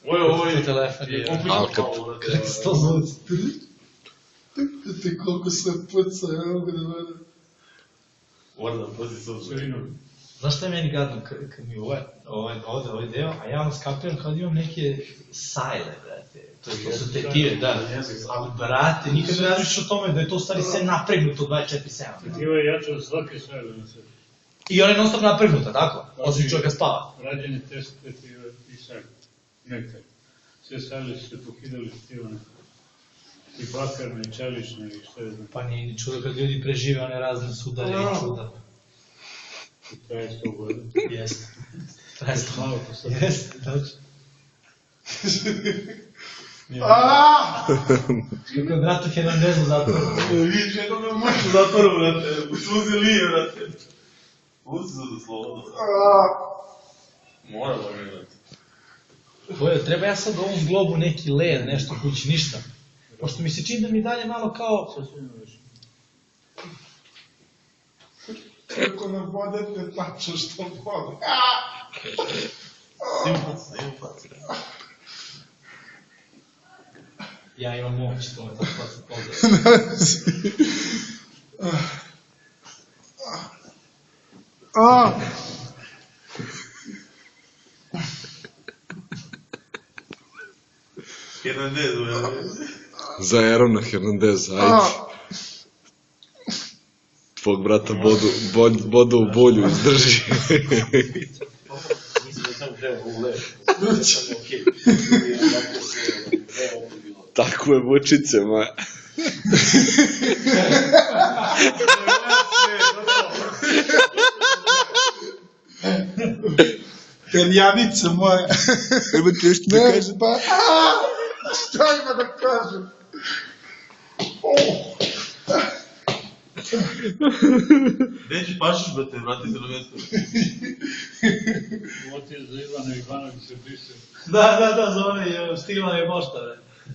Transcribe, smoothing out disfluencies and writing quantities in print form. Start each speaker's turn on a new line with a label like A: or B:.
A: Ovo je telefon.
B: Alkat.
A: Kako se to zove?
C: Te koliko se puca, evo ga da vada.
D: Moram pazi sa uzorinom.
A: Znaš šta je meni gadno kad mi ovde ovaj deo, a ja skapiram kad imam neke sajle, brate. To su tetive, da. Ali, brate, nikad ne razmišljaš o tome da je to u stvari sve napregnuto 24/7.
E: Tetiva je jača od svake sajle na sebi.
A: I ona je non stop napregnuta, tako? Osim čovjeka spava.
E: Rađen je test tetive i sajle. Nekad. Sve sajle su se pokidali tetivane. I bakarne, i čelične, i što je znam.
A: Pa nije ni čudo kad ljudi prežive one razne sudare i čuda.
E: I traje 100 godina.
A: Jeste. Traje 100
E: Malo po sad.
A: Jeste, tačno. Kako je bratu Hernandezu zatvoru.
D: Vidiš kako me muči u zatvoru, brate. U suzi lije, brate. Uzi se da slobodno. Mora da mi, brate.
A: Treba ja sad u ovom globu neki led, nešto kući, ništa. Pošto mi se čini da mi dalje malo kao...
C: Kako ne vodete tačno što vode.
D: Simpac.
A: Ja imam moć, to me tako se pozdrav.
D: Hernandez,
B: Za Erona Hernandez, ajde. Tvog brata bodu u bolju, izdrži.
D: mislim da sam treba u levo. Samo okej.
B: Tako je mučice, moja.
C: Perjanica moja.
B: Ima ti nešto da kaže?
C: Ne, pa... Šta ima da kažem?
D: Gde ćeš pašiš, brate, vrati se na mesto.
E: Ovo ti je za Ivana Ivanovića piše.
A: Da, za one stigla je pošta, bre.